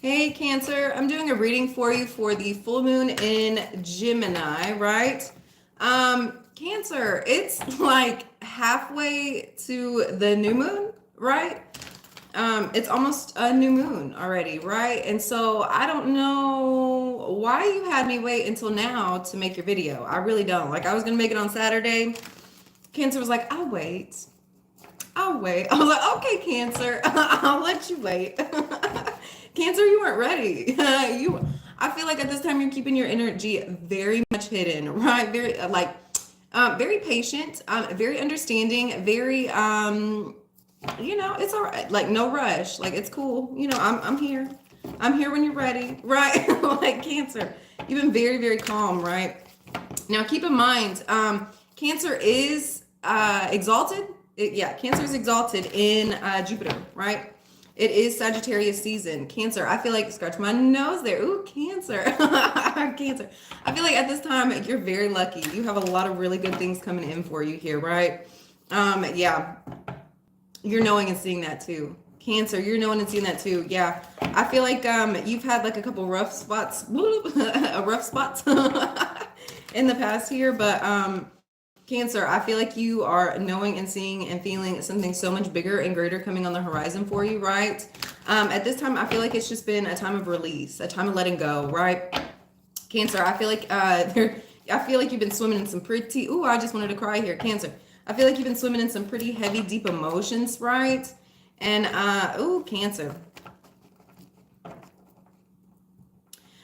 Hey, Cancer. I'm doing a reading for you for the full moon in Gemini, right? Cancer, it's like halfway to the new moon, right? It's almost a new moon already, right? And so I don't know why you had me wait until now to make your video. I really don't. Like, I was gonna make it on Saturday. Cancer was like, I'll wait. I'll wait. I was like, okay, Cancer, I'll let you wait. Cancer, you weren't ready. I feel like at this time you're keeping your energy very much hidden, right? Very very patient, very understanding, very it's all right. Like no rush. Like it's cool. I'm here. I'm here when you're ready, right? Like Cancer, you've been very, very calm, right? Now keep in mind, Cancer is exalted. Cancer is exalted in Jupiter, right? It is Sagittarius season. Cancer, I feel like, scratch my nose there. Ooh, Cancer. Cancer. I feel like at this time, you're very lucky. You have a lot of really good things coming in for you here, right? Yeah. You're knowing and seeing that too. Cancer, you're knowing and seeing that too. Yeah. I feel like you've had like a couple rough spots, rough spots in the past here, but Cancer, I feel like you are knowing and seeing and feeling something so much bigger and greater coming on the horizon for you, right? At this time, I feel like it's just been a time of release, a time of letting go, right? Cancer, I feel like you've been swimming in some pretty. Ooh, I just wanted to cry here, Cancer. I feel like you've been swimming in some pretty heavy, deep emotions, right? And ooh, Cancer.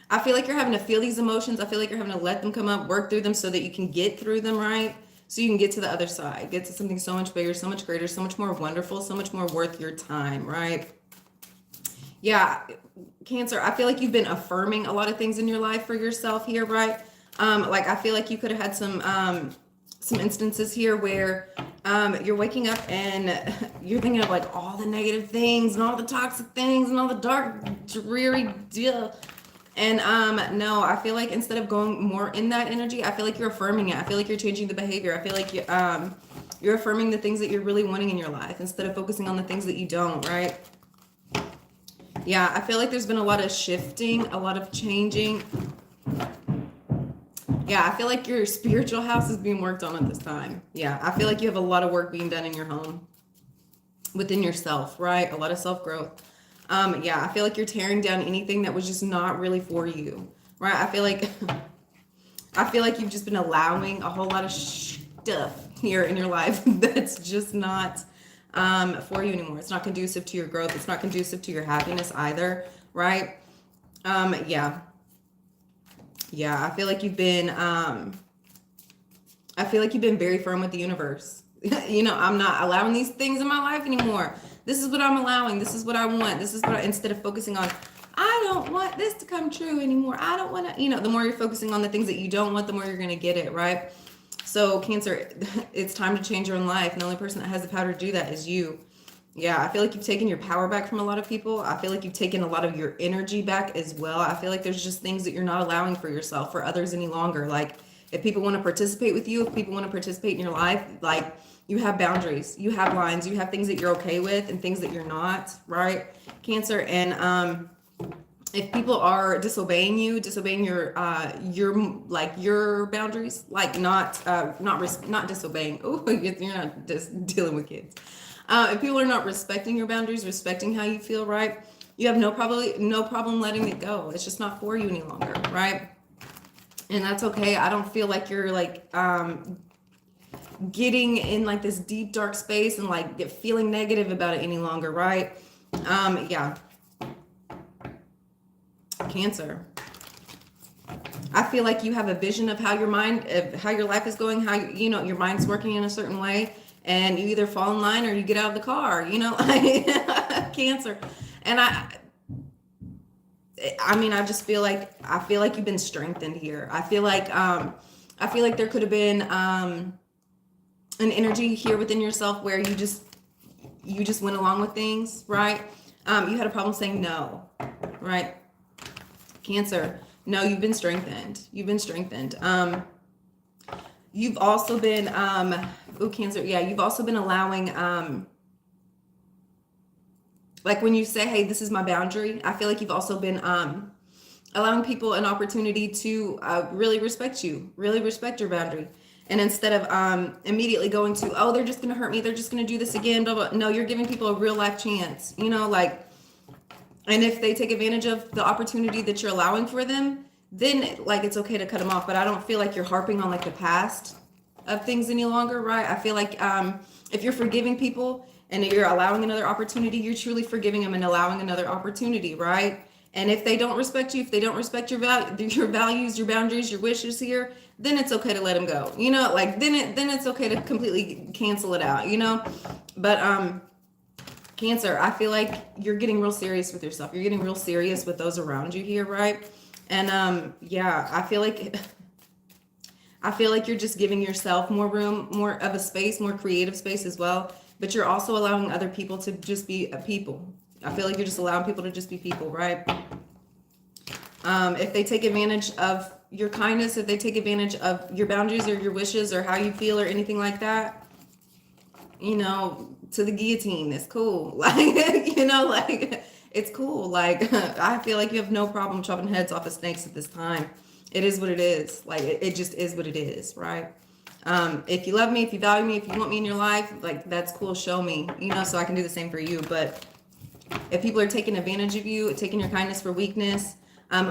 I feel like you're having to feel these emotions. I feel like you're having to let them come up, work through them so that you can get through them, right? So you can get to the other side, get to something so much bigger, so much greater, so much more wonderful, so much more worth your time, right? Yeah, Cancer, I feel like you've been affirming a lot of things in your life for yourself here, right? Like I feel like you could have had some instances here where you're waking up and you're thinking of like all the negative things and all the toxic things and all the dark, dreary deal. And no, I feel like instead of going more in that energy, I feel like you're affirming it. I feel like you're changing the behavior. I feel like you're affirming the things that you're really wanting in your life instead of focusing on the things that you don't, right? Yeah, I feel like there's been a lot of shifting, a lot of changing. Yeah, I feel like your spiritual house is being worked on at this time. Yeah, I feel like you have a lot of work being done in your home, within yourself, right? A lot of self-growth. Yeah, I feel like you're tearing down anything that was just not really for you, right? I feel like you've just been allowing a whole lot of stuff here in your life that's just not for you anymore. It's not conducive to your growth. It's not conducive to your happiness either, right? Yeah. Yeah, I feel like you've been very firm with the universe. I'm not allowing these things in my life anymore. This is what I'm allowing. This is what I want. This is what instead of focusing on, I don't want this to come true anymore. I don't want to, the more you're focusing on the things that you don't want, the more you're going to get it, right? So Cancer, it's time to change your own life. And the only person that has the power to do that is you. Yeah, I feel like you've taken your power back from a lot of people. I feel like you've taken a lot of your energy back as well. I feel like there's just things that you're not allowing for yourself, for others any longer. Like if people want to participate with you, if people want to participate in your life, like you have boundaries, you have lines, you have things that you're okay with and things that you're not, right? Cancer. And if people are disobeying you, disobeying your boundaries, like not disobeying. Oh, you're not just dealing with kids. If people are not respecting your boundaries, respecting how you feel, right? You have no problem letting it go. It's just not for you any longer, right? And that's okay. I don't feel like you're like getting in like this deep dark space and like feeling negative about it any longer, right? Yeah. Cancer. I feel like you have a vision of how your life is going, how your mind's working in a certain way, and you either fall in line or you get out of the car, Cancer. And I just feel like you've been strengthened here. I feel like there could have been an energy here within yourself where you just went along with things, right? You had a problem saying no, right? Cancer. No, you've been strengthened. You've also been Cancer. Yeah, you've also been allowing like when you say, hey, this is my boundary, I feel like you've also been allowing people an opportunity to really respect you, really respect your boundary. And instead of immediately going to, oh, they're just going to hurt me, they're just going to do this again, blah, blah. No, you're giving people a real life chance, you know, like, and if they take advantage of the opportunity that you're allowing for them, then like it's okay to cut them off. But I don't feel like you're harping on like the past of things any longer, right? I feel like if you're forgiving people and you're allowing another opportunity, you're truly forgiving them and allowing another opportunity, right? And if they don't respect you, if they don't respect your your values, your boundaries, your wishes here, then it's okay to let them go. You know, like then it's okay to completely cancel it out. You know, but Cancer, I feel like you're getting real serious with yourself. You're getting real serious with those around you here, right? And yeah, I feel like you're just giving yourself more room, more of a space, more creative space as well. But you're also allowing other people to just be people. I feel like you're just allowing people to just be people, right? If they take advantage of your kindness, if they take advantage of your boundaries or your wishes or how you feel or anything like that, you know, to the guillotine, it's cool. Like, you know, like, it's cool. Like, I feel like you have no problem chopping heads off of snakes at this time. It is what it is. Like, it just is what it is, right? If you love me, if you value me, if you want me in your life, like, that's cool. Show me, you know, so I can do the same for you. But if people are taking advantage of you, taking your kindness for weakness,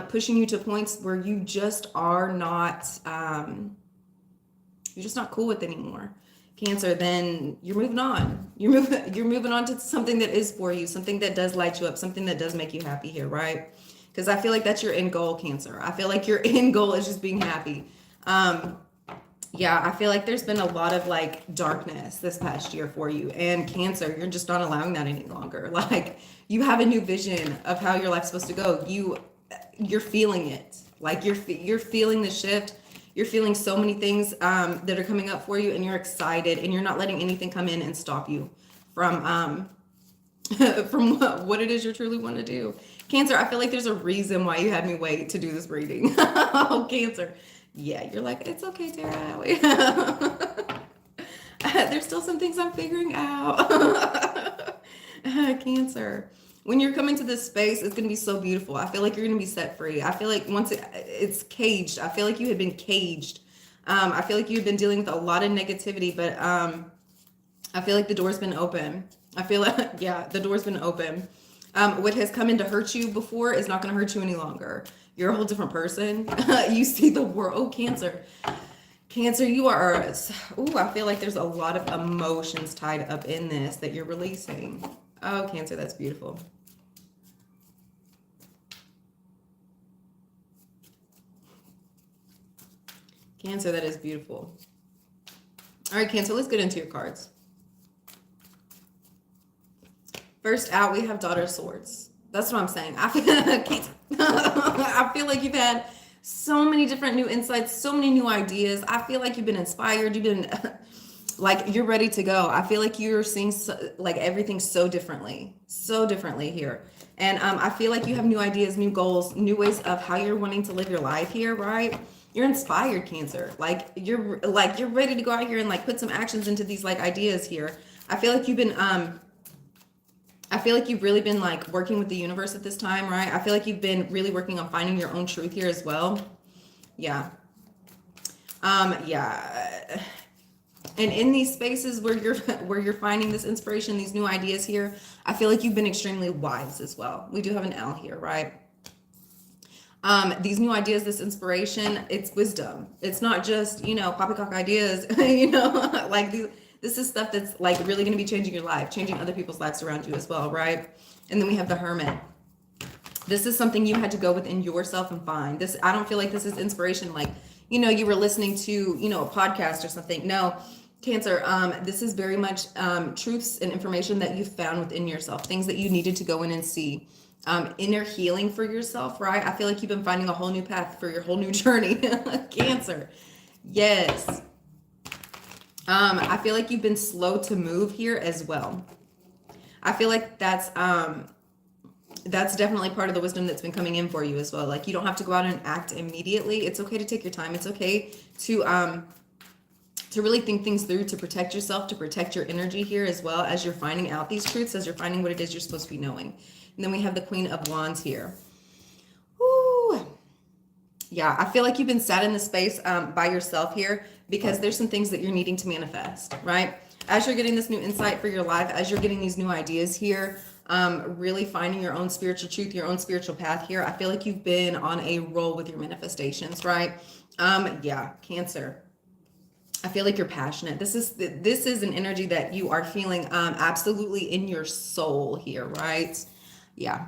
pushing you to points where you just are not, you're just not cool with anymore, Cancer, then you're moving on. You're moving on to something that is for you, something that does light you up, something that does make you happy here, right? Because I feel like that's your end goal, Cancer. I feel like your end goal is just being happy. Yeah, I feel like there's been a lot of like darkness this past year for you, and Cancer, you're just not allowing that any longer. Like, you have a new vision of how your life's supposed to go. You're feeling it. Like, you're feeling the shift. You're feeling so many things that are coming up for you, and you're excited, and you're not letting anything come in and stop you from from what it is you truly want to do. Cancer, I feel like there's a reason why you had me wait to do this reading. Oh, Cancer. Yeah, you're like, it's okay, Tara. There's still some things I'm figuring out. Cancer. When you're coming to this space, it's going to be so beautiful. I feel like you're going to be set free. I feel like once it's caged, I feel like you had been caged. I feel like you've been dealing with a lot of negativity, but I feel like the door's been open. I feel like, yeah, the door's been open. What has come in to hurt you before is not going to hurt you any longer. You're a whole different person. You see the world. Oh, Cancer. Cancer, you are, I feel like there's a lot of emotions tied up in this that you're releasing. Oh, Cancer, that's beautiful. Cancer, that is beautiful. All right, Cancer, let's get into your cards. First out, we have Daughter of Swords. That's what I'm saying. I feel like you've had so many different new insights, so many new ideas. I feel like you've been inspired. You've been like, you're ready to go. I feel like you're seeing like everything so differently here. And I feel like you have new ideas, new goals, new ways of how you're wanting to live your life here, right? You're inspired, Cancer. Like you're ready to go out here and like put some actions into these like ideas here. I feel like you've been I feel like you've really been like working with the universe at this time, right? I feel like you've been really working on finding your own truth here as well. Yeah. Yeah. And in these spaces where you're finding this inspiration, these new ideas here, I feel like you've been extremely wise as well. We do have an L here, right? These new ideas, this inspiration, it's wisdom. It's not just, poppycock ideas, like this is stuff that's like really going to be changing your life, changing other people's lives around you as well, right? And then we have the Hermit. This is something you had to go within yourself and find. This, I don't feel like this is inspiration, like, you were listening to, a podcast or something. No, Cancer, this is very much truths and information that you found within yourself, things that you needed to go in and see. Inner healing for yourself, right? I feel like you've been finding a whole new path for your whole new journey. Cancer. Yes. I feel like you've been slow to move here as well. I feel like that's definitely part of the wisdom that's been coming in for you as well. Like, you don't have to go out and act immediately. It's okay to take your time. It's okay to to really think things through, to protect yourself, to protect your energy here as well as you're finding out these truths, as you're finding what it is you're supposed to be knowing. And then we have the Queen of Wands here. Woo. Yeah, I feel like you've been sat in this space by yourself here because there's some things that you're needing to manifest, right? As you're getting this new insight for your life, as you're getting these new ideas here, really finding your own spiritual truth, your own spiritual path here, I feel like you've been on a roll with your manifestations, right? Yeah, Cancer. I feel like you're passionate. This is an energy that you are feeling absolutely in your soul here, right? Yeah.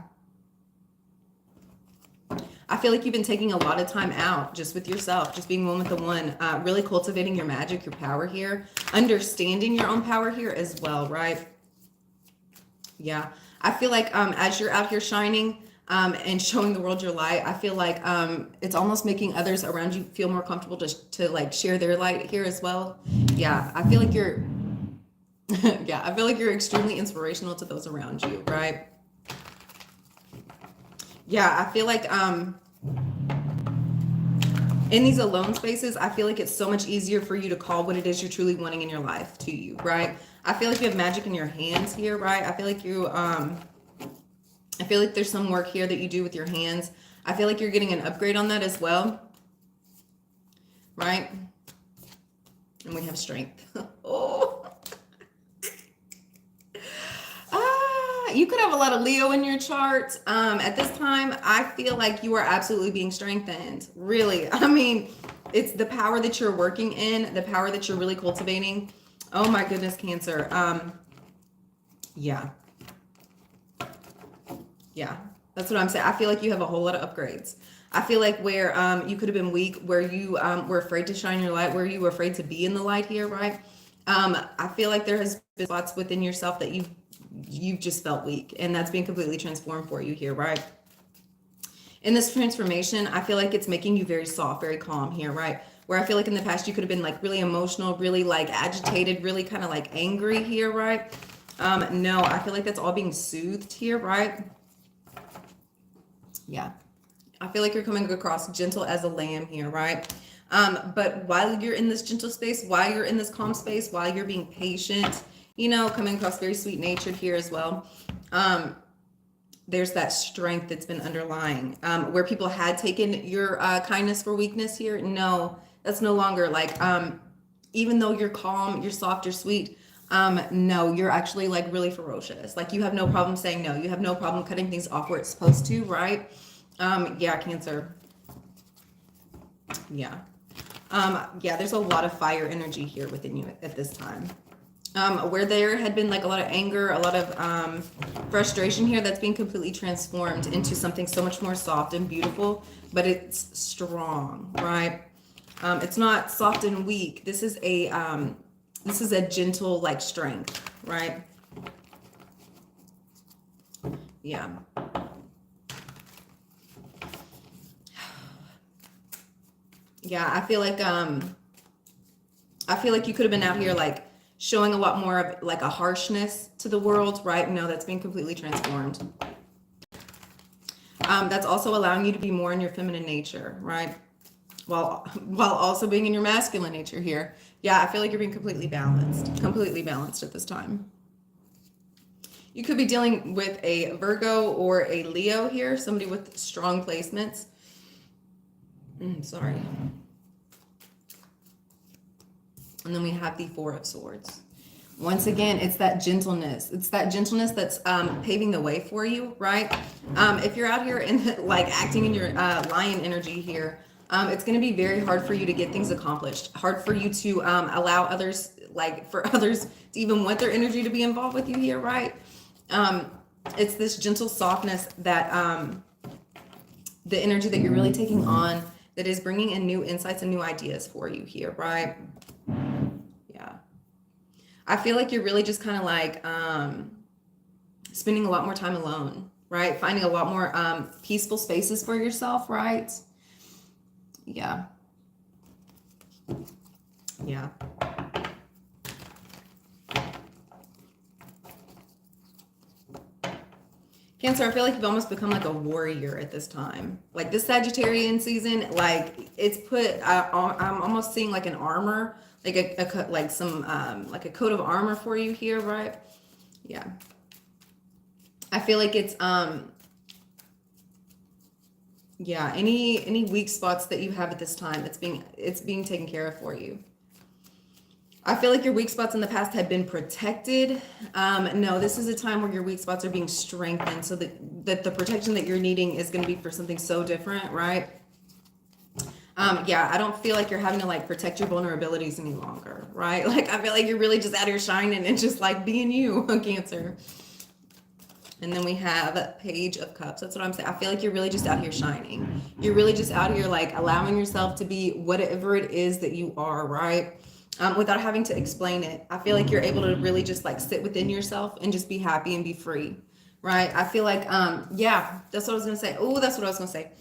I feel like you've been taking a lot of time out just with yourself, just being one with the one, really cultivating your magic, your power here, understanding your own power here as well, right? Yeah. I feel like as you're out here shining, and showing the world your light, I feel like it's almost making others around you feel more comfortable to like share their light here as well. Yeah, I feel like you're yeah, I feel like you're extremely inspirational to those around you, right? Yeah, I feel like in these alone spaces, I feel like it's so much easier for you to call what it is you're truly wanting in your life to you, right? I feel like you have magic in your hands here, right? I feel like you I feel like there's some work here that you do with your hands. I feel like you're getting an upgrade on that as well. Right? And we have strength. Oh. You could have a lot of Leo in your chart. At this time, I feel like you are absolutely being strengthened. Really. I mean, it's the power that you're working in, the power that you're really cultivating. Oh my goodness, Cancer. Yeah. Yeah, that's what I'm saying. I feel like you have a whole lot of upgrades. I feel like where you could have been weak, where you were afraid to shine your light, where you were afraid to be in the light here, right? I feel like there has been spots within yourself that you've just felt weak, and that's being completely transformed for you here, right? In this transformation, I feel like it's making you very soft, very calm here, right? Where I feel like in the past you could have been like really emotional, really like agitated, really kind of like angry here, right? No, I feel like that's all being soothed here, right? Yeah, I feel like you're coming across gentle as a lamb here, right? But while you're in this gentle space, while you're in this calm space, while you're being patient, you know, coming across very sweet natured here as well. There's that strength that's been underlying, where people had taken your kindness for weakness here. No, that's no longer like, even though you're calm, you're soft, you're sweet. No, you're actually like really ferocious. Like you have no problem saying no. You have no problem cutting things off where it's supposed to, right? Yeah, Cancer. Yeah. Yeah, there's a lot of fire energy here within you at this time. Where there had been like a lot of anger, a lot of frustration here, that's being completely transformed into something so much more soft and beautiful, but it's strong, right? It's not soft and weak. This is a gentle like strength, right? Yeah. Yeah, I feel like you could have been out here like showing a lot more of like a harshness to the world, right? No, that's being completely transformed. That's also allowing you to be more in your feminine nature, right? While also being in your masculine nature here. Yeah, I feel like you're being completely balanced at this time. You could be dealing with a Virgo or a Leo here, somebody with strong placements. Sorry. And then we have the Four of Swords. Once again, it's that gentleness. It's that gentleness that's paving the way for you, right? If you're out here and like acting in your lion energy here, it's going to be very hard for you to get things accomplished. Hard for you to allow others, like for others to even want their energy to be involved with you here, right? It's this gentle softness that the energy that you're really taking on that is bringing in new insights and new ideas for you here, right? Yeah. I feel like you're really just kind of like spending a lot more time alone, right? Finding a lot more peaceful spaces for yourself, right? Yeah. Yeah. Cancer, I feel like you've almost become like a warrior at this time. Like this Sagittarian season, like it's put, I'm almost seeing like an armor like like some like a coat of armor for you here, right? Yeah. I feel like it's yeah, any weak spots that you have at this time, it's being taken care of for you. I feel like your weak spots in the past have been protected. No, this is a time where your weak spots are being strengthened, so that the protection that you're needing is going to be for something so different, right? Yeah, I don't feel like you're having to like protect your vulnerabilities any longer, right? Like I feel like you're really just out here shining and just like being you, Cancer. And then we have Page of Cups. That's what I'm saying. I feel like you're really just out here shining. You're really just out here like allowing yourself to be whatever it is that you are, right? Without having to explain it. I feel like you're able to really just like sit within yourself and just be happy and be free, right? I feel like, yeah, that's what I was going to say. Oh, that's what I was going to say.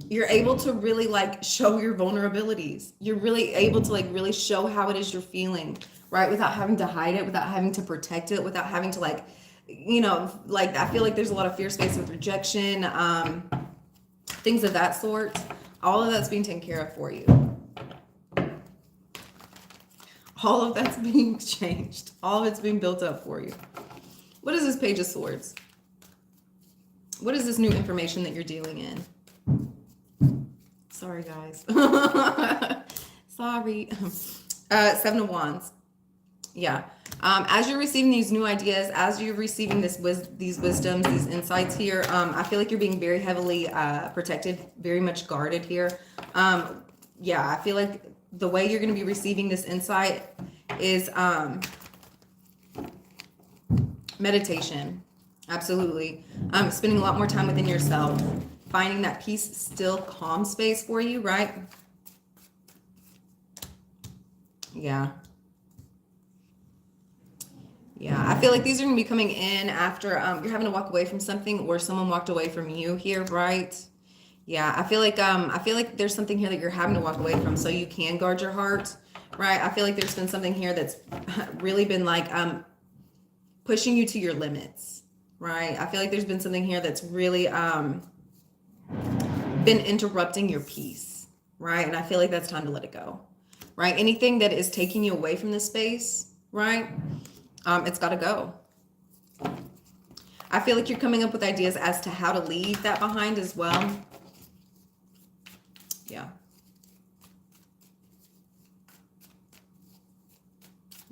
You're able to really like show your vulnerabilities. You're really able to like really show how it is you're feeling, right? Without having to hide it, without having to protect it, without having to like, you know, like I feel like there's a lot of fear space with rejection, things of that sort. All of that's being taken care of for you. All of that's being changed. All of it's being built up for you. What is this Page of Swords? What is this new information that you're dealing in? Sorry, guys. Sorry. Seven of Wands. Yeah. As you're receiving these new ideas, as you're receiving these wisdoms, these insights here, I feel like you're being very heavily protected, very much guarded here. Yeah, I feel like the way you're going to be receiving this insight is meditation. Absolutely. Spending a lot more time within yourself, finding that peace, still, calm space for you, right? Yeah. Yeah, I feel like these are going to be coming in after you're having to walk away from something or someone walked away from you here, right? Yeah, I feel like there's something here that you're having to walk away from so you can guard your heart, right? I feel like there's been something here that's really been like pushing you to your limits, right? I feel like there's been something here that's really been interrupting your peace, right? And I feel like that's time to let it go, right? Anything that is taking you away from this space, right? It's got to go. I feel like you're coming up with ideas as to how to leave that behind as well. Yeah.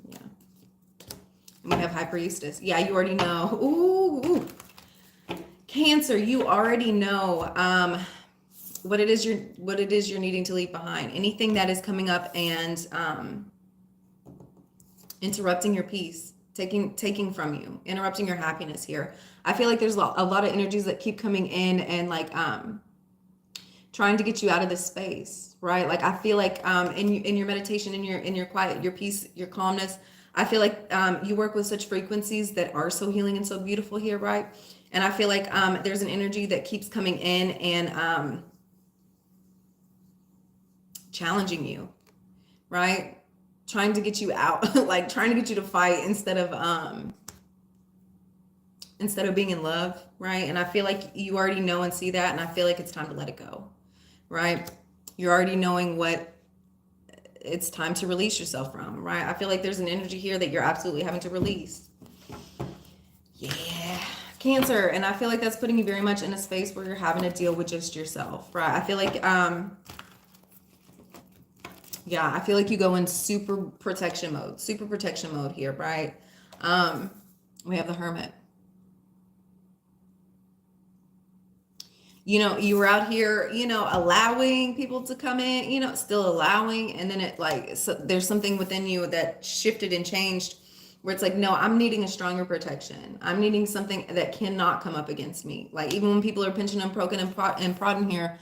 Yeah. And we have High Priestess. Yeah, you already know. Ooh. Cancer, you already know what it is you're needing to leave behind. Anything that is coming up and interrupting your peace, taking from you, interrupting your happiness here. I feel like there's a lot of energies that keep coming in and like trying to get you out of this space, right? Like I feel like in your meditation, in your quiet, your peace, your calmness, I feel like you work with such frequencies that are so healing and so beautiful here, right? And I feel like there's an energy that keeps coming in and challenging you, right? Trying to get you out, like trying to get you to fight instead of being in love, right? And I feel like you already know and see that, and I feel like it's time to let it go, right? You're already knowing what it's time to release yourself from, right? I feel like there's an energy here that you're absolutely having to release. Yeah, Cancer, and I feel like that's putting you very much in a space where you're having to deal with just yourself, right? I feel like yeah, I feel like you go in super protection mode here, right? We have the Hermit. You know, you were out here, you know, allowing people to come in, you know, still allowing, and then it like, so there's something within you that shifted and changed where it's like, no, I'm needing a stronger protection. I'm needing something that cannot come up against me. Like even when people are pinching and poking and prodding here,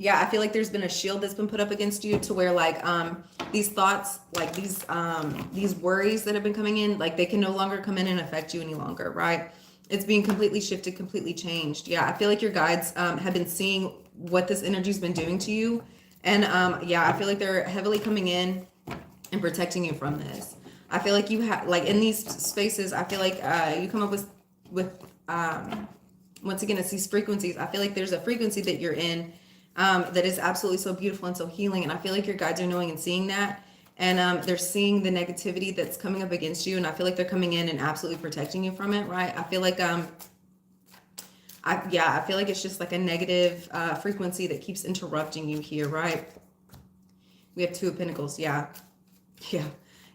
yeah, I feel like there's been a shield that's been put up against you to where like these thoughts, like these worries that have been coming in, like they can no longer come in and affect you any longer, right? It's being completely shifted, completely changed. Yeah, I feel like your guides have been seeing what this energy's been doing to you. And yeah, I feel like they're heavily coming in and protecting you from this. I feel like you have, like in these spaces, I feel like you come up with once again, it's these frequencies. I feel like there's a frequency that you're in that is absolutely so beautiful and so healing. And I feel like your guides are knowing and seeing that. And they're seeing the negativity that's coming up against you. And I feel like they're coming in and absolutely protecting you from it, right? I feel like, I feel like it's just like a negative frequency that keeps interrupting you here, right? We have Two of Pentacles. Yeah.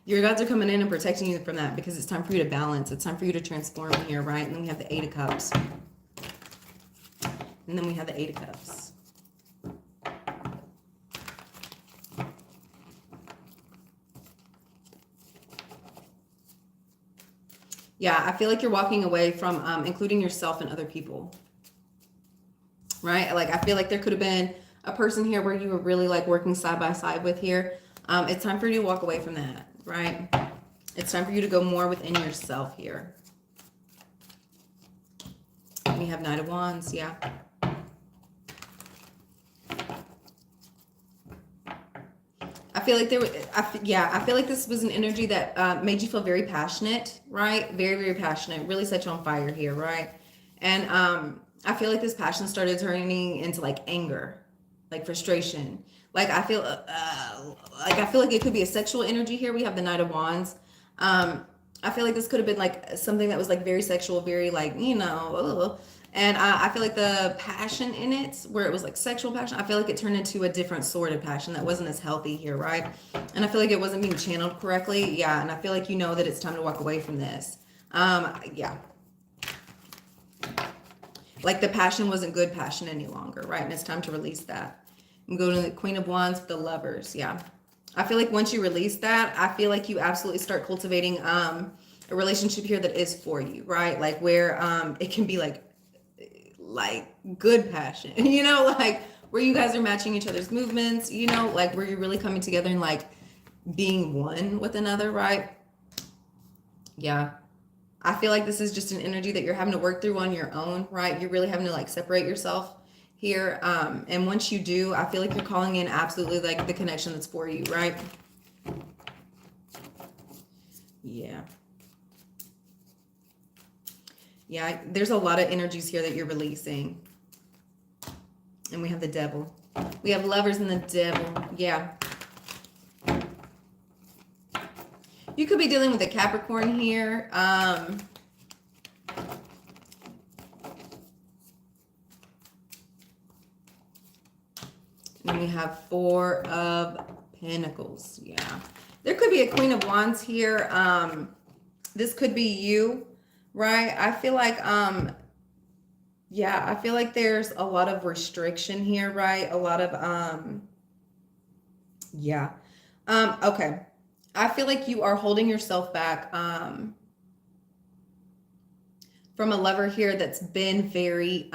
Your guides are coming in and protecting you from that because it's time for you to balance. It's time for you to transform here, right? And then we have the Eight of Cups. And then we have the Eight of Cups. Yeah, I feel like you're walking away from including yourself and other people, right? Like, I feel like there could have been a person here where you were really like working side by side with here. It's time for you to walk away from that, right? It's time for you to go more within yourself here. We have Knight of Wands, yeah. I feel like I feel like this was an energy that made you feel very passionate, right? Very, very passionate. Really set you on fire here, right? And I feel like this passion started turning into like anger, like frustration. Like I feel like it could be a sexual energy here. We have the Knight of Wands. I feel like this could have been like something that was like very sexual, very like, and I feel like the passion in it, where it was like sexual passion, I feel like it turned into a different sort of passion that wasn't as healthy here, right? And I feel like it wasn't being channeled correctly. Yeah, and I feel like you know that it's time to walk away from this. Yeah. Like the passion wasn't good passion any longer, right? And it's time to release that. And go to the Queen of Wands with the Lovers, yeah. I feel like once you release that, I feel like you absolutely start cultivating a relationship here that is for you, right? Like where it can be like good passion, like where you guys are matching each other's movements, like where you're really coming together and like being one with another, right? Yeah. I feel like this is just an energy that you're having to work through on your own, right? You're really having to like separate yourself here. And once you do, I feel like you're calling in absolutely like the connection that's for you, right? Yeah. Yeah, there's a lot of energies here that you're releasing. And we have the Devil. We have Lovers and the Devil. Yeah. You could be dealing with a Capricorn here. And we have Four of Pentacles. Yeah. There could be a Queen of Wands here. This could be you. Right? I feel like, I feel like there's a lot of restriction here, right? A lot of, okay. I feel like you are holding yourself back, from a lover here that's been very,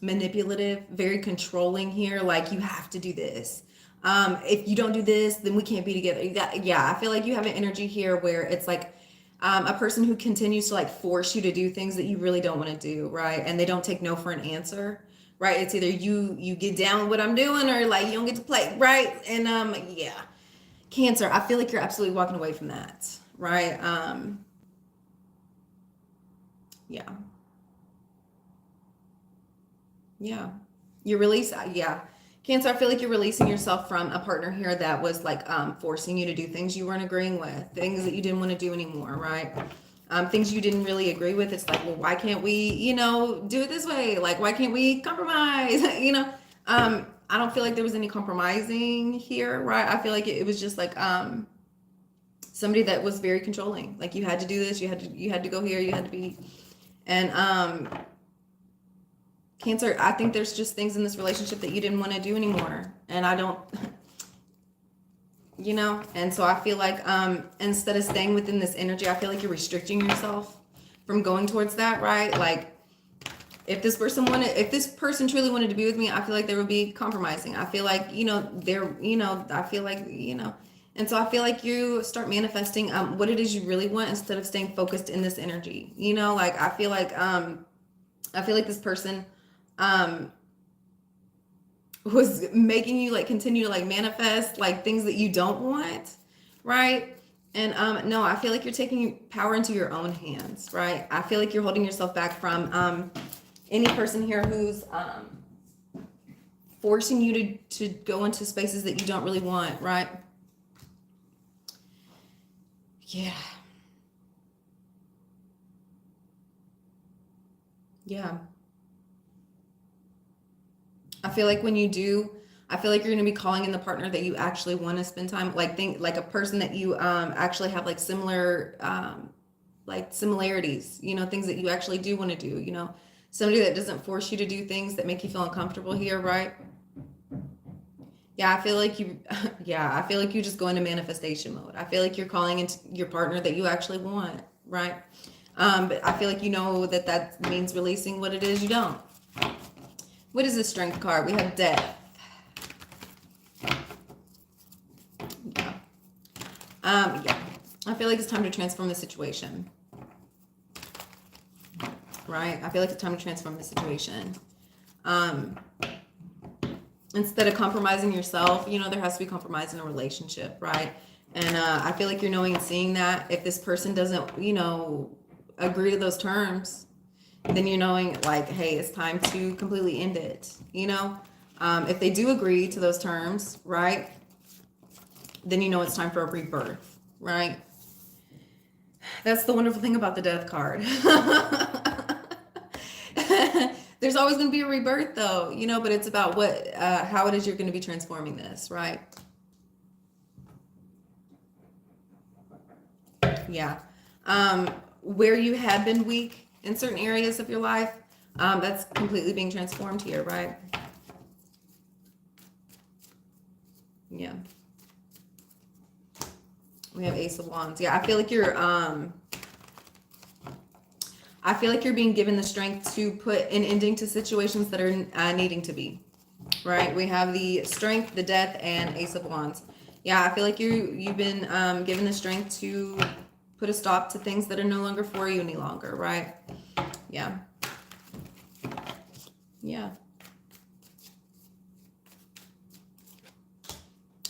manipulative, very controlling here. Like, you have to do this. If you don't do this, then we can't be together. I feel like you have an energy here where it's like, a person who continues to like force you to do things that you really don't want to do, right? And they don't take no for an answer, right? It's either you get down with what I'm doing or like you don't get to play, right? And Cancer, I feel like you're absolutely walking away from that, right? You release, Cancer, I feel like you're releasing yourself from a partner here that was like forcing you to do things you weren't agreeing with, things that you didn't want to do anymore, right? Things you didn't really agree with. It's like, well, why can't we, do it this way? Like, why can't we compromise? I don't feel like there was any compromising here, right? I feel like it was just like somebody that was very controlling. Like, you had to do this, you had to go here, you had to be, and Cancer, I think there's just things in this relationship that you didn't want to do anymore. And I don't, and so I feel like instead of staying within this energy, I feel like you're restricting yourself from going towards that, right? Like, if this person truly wanted to be with me, I feel like there would be compromising. I feel like, I feel like, and so I feel like you start manifesting what it is you really want instead of staying focused in this energy. Like, I feel like this person was making you like continue to like manifest like things that you don't want, right? And no, I feel like you're taking power into your own hands, right? I feel like you're holding yourself back from any person here who's forcing you to go into spaces that you don't really want, right? Yeah. Yeah. I feel like when you do, I feel like you're going to be calling in the partner that you actually want to spend time, like think like a person that you actually have like similar like similarities, you know, things that you actually do want to do, you know, somebody that doesn't force you to do things that make you feel uncomfortable here, right? Yeah, I feel like you, yeah, I feel like you just go into manifestation mode. I feel like you're calling into your partner that you actually want, right? But I feel like you know that that means releasing what it is you don't. What is the strength card? We have death. Yeah. Yeah. I feel like it's time to transform the situation. Right? I feel like it's time to transform the situation. Instead of compromising yourself, you know, there has to be compromise in a relationship, right? And I feel like you're knowing and seeing that if this person doesn't, you know, agree to those terms, then you're knowing like, hey, it's time to completely end it, you know? If they do agree to those terms, right, then you know it's time for a rebirth, right? That's the wonderful thing about the death card. There's always going to be a rebirth though, you know, but it's about what, how it is you're going to be transforming this, right? Yeah. Where you had been weak in certain areas of your life, that's completely being transformed here, right? Yeah. We have Ace of Wands. Yeah, I feel like you're being given the strength to put an ending to situations that are needing to be, right? We have the strength, the death, and Ace of Wands. Yeah, I feel like you've been given the strength to put a stop to things that are no longer for you any longer, right? Yeah. Yeah.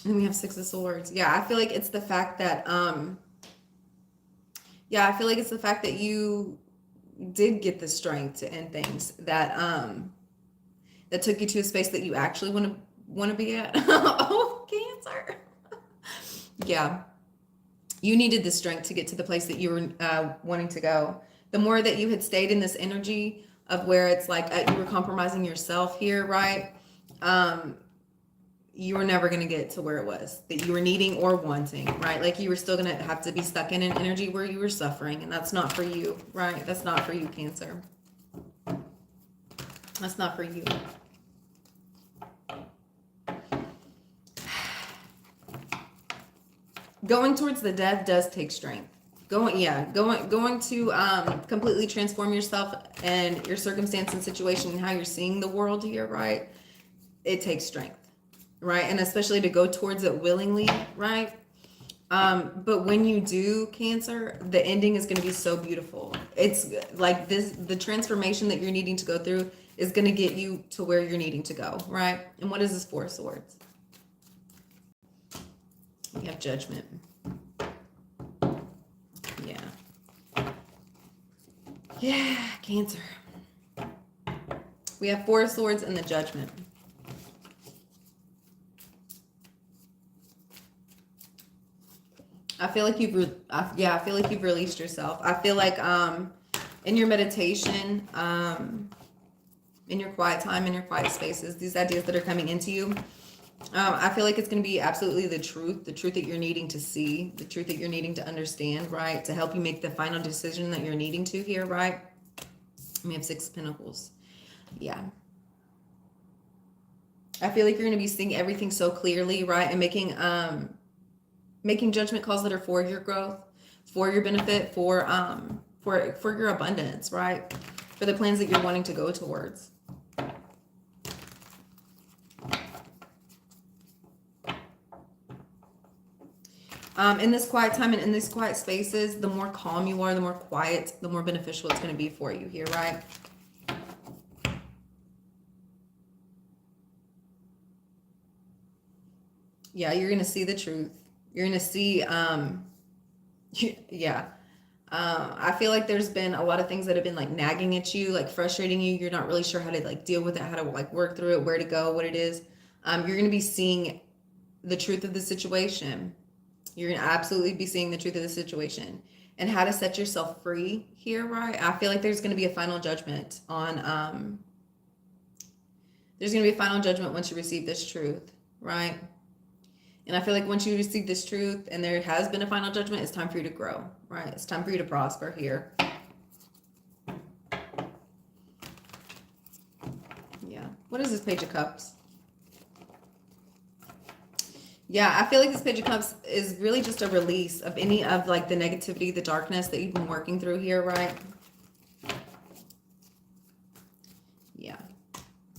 And then we have Six of Swords. Yeah, I feel like it's the fact that yeah, I feel like it's the fact that you did get the strength to end things that took you to a space that you actually want to be at. Oh, Cancer. Yeah. You needed the strength to get to the place that you were wanting to go. The more that you had stayed in this energy of where it's like you were compromising yourself here, right? You were never going to get to where it was that you were needing or wanting, right? Like you were still going to have to be stuck in an energy where you were suffering, and that's not for you, right? That's not for you, Cancer. That's not for you. Going towards the death does take strength. Going to completely transform yourself and your circumstance and situation and how you're seeing the world here, right? It takes strength, right? And especially to go towards it willingly, right? But when you do, Cancer, the ending is going to be so beautiful. It's like the transformation that you're needing to go through is going to get you to where you're needing to go, right? And what is this Four of Swords? We have Judgment. Yeah, Cancer. We have Four of Swords and the Judgment. I feel like I feel like you've released yourself. I feel like in your meditation, in your quiet time, in your quiet spaces, these ideas that are coming into you, I feel like it's going to be absolutely the truth that you're needing to see, the truth that you're needing to understand, right? To help you make the final decision that you're needing to here, right? We have Six of Pentacles. Yeah. I feel like you're going to be seeing everything so clearly, right? And making judgment calls that are for your growth, for your benefit, for your abundance, right? For the plans that you're wanting to go towards. In this quiet time and in these quiet spaces, the more calm you are, the more quiet, the more beneficial it's going to be for you here, right? Yeah, you're going to see the truth. You're going to see, yeah. I feel like there's been a lot of things that have been like nagging at you, like frustrating you. You're not really sure how to like deal with it, how to like work through it, where to go, what it is. You're going to be seeing the truth of the situation. You're going to absolutely be seeing the truth of the situation and how to set yourself free here, right? I feel like there's going to be a final judgment on, there's going to be a final judgment once you receive this truth, right? And I feel like once you receive this truth and there has been a final judgment, it's time for you to grow, right? It's time for you to prosper here. Yeah. What is this Page of Cups? Yeah, I feel like this Page of Cups is really just a release of any of like the negativity, the darkness that you've been working through here, right? Yeah.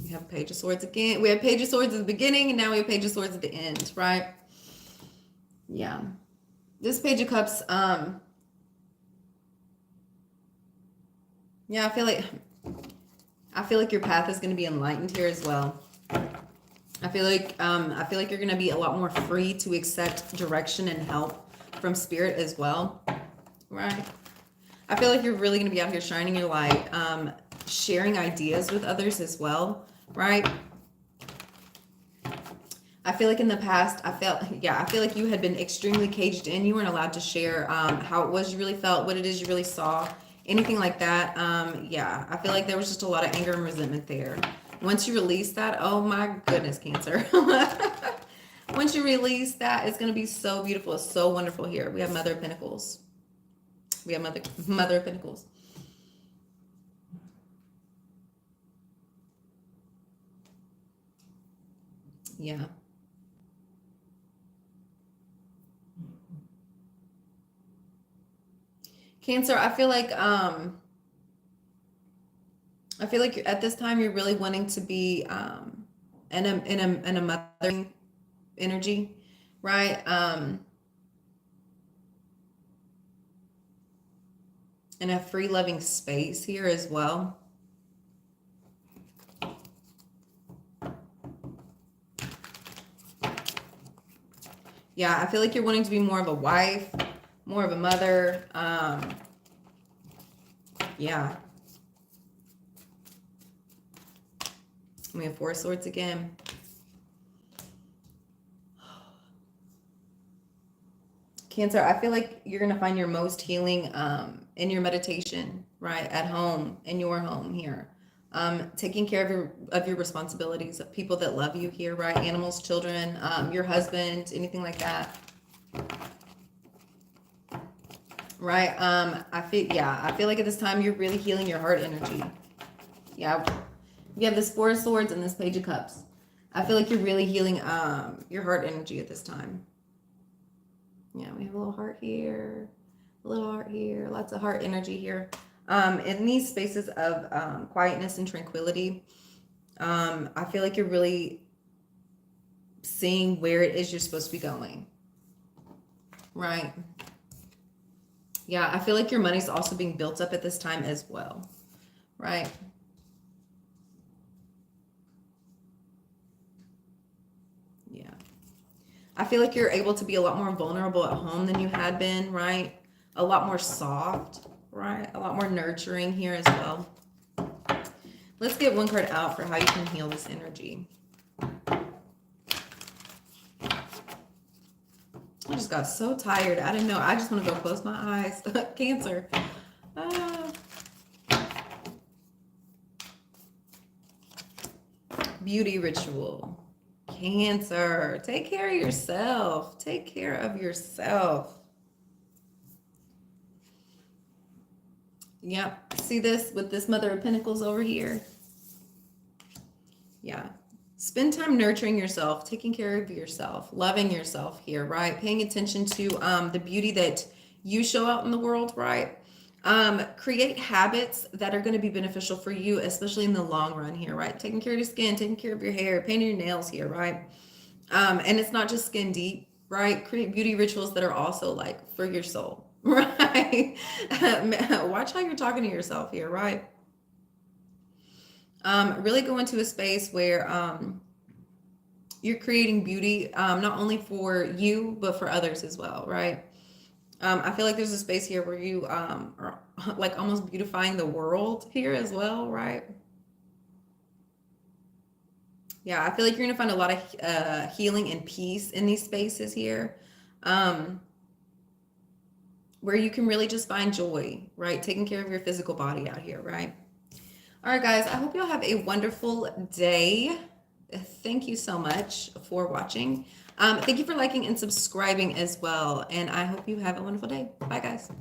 We have Page of Swords again. We have Page of Swords at the beginning, and now we have Page of Swords at the end, right? Yeah. This Page of Cups, yeah, I feel like your path is going to be enlightened here as well. I feel like you're going to be a lot more free to accept direction and help from spirit as well, right? I feel like you're really going to be out here shining your light, sharing ideas with others as well, right? I feel like in the past, I feel like you had been extremely caged in. You weren't allowed to share how it was you really felt, what it is you really saw, anything like that. Yeah, I feel like there was just a lot of anger and resentment there. Once you release that, oh my goodness, Cancer. Once you release that, it's going to be so beautiful. It's so wonderful here. We have Mother of Pentacles. We have Mother of Pentacles. Yeah. Cancer, I feel like at this time you're really wanting to be in a mothering energy, right? In a free loving space here as well. Yeah, I feel like you're wanting to be more of a wife, more of a mother. Yeah. We have Four of Swords again. Cancer, I feel like you're going to find your most healing in your meditation, right? At home, in your home here. Taking care of your responsibilities, of people that love you here, right? Animals, children, your husband, anything like that. Right? I feel like at this time you're really healing your heart energy. Yeah. You have this Four of Swords and this Page of Cups. I feel like you're really healing your heart energy at this time. Yeah, we have a little heart here, a little heart here, lots of heart energy here. In these spaces of quietness and tranquility, I feel like you're really seeing where it is you're supposed to be going. Right? Yeah, I feel like your money's also being built up at this time as well. Right? Yeah. I feel like you're able to be a lot more vulnerable at home than you had been, right? A lot more soft, right? A lot more nurturing here as well. Let's get one card out for how you can heal this energy. I just got so tired. I didn't know. I just want to go close my eyes. Cancer. Beauty ritual. Cancer. Take care of yourself. Take care of yourself. Yep. See this with this Mother of Pentacles over here? Yeah. Spend time nurturing yourself, taking care of yourself, loving yourself here, right? Paying attention to the beauty that you show out in the world, right? Create habits that are going to be beneficial for you, especially in the long run here, right? Taking care of your skin, taking care of your hair, painting your nails here, right? And it's not just skin deep, right? Create beauty rituals that are also like for your soul, right? Watch how you're talking to yourself here, right? Really go into a space where you're creating beauty, not only for you, but for others as well, right? I feel like there's a space here where you are like almost beautifying the world here as well, right? Yeah, I feel like you're gonna find a lot of healing and peace in these spaces here, um, where you can really just find joy, right? Taking care of your physical body out here, right? All right, guys, I hope y'all have a wonderful day. Thank you so much for watching. Thank you for liking and subscribing as well. And I hope you have a wonderful day. Bye, guys.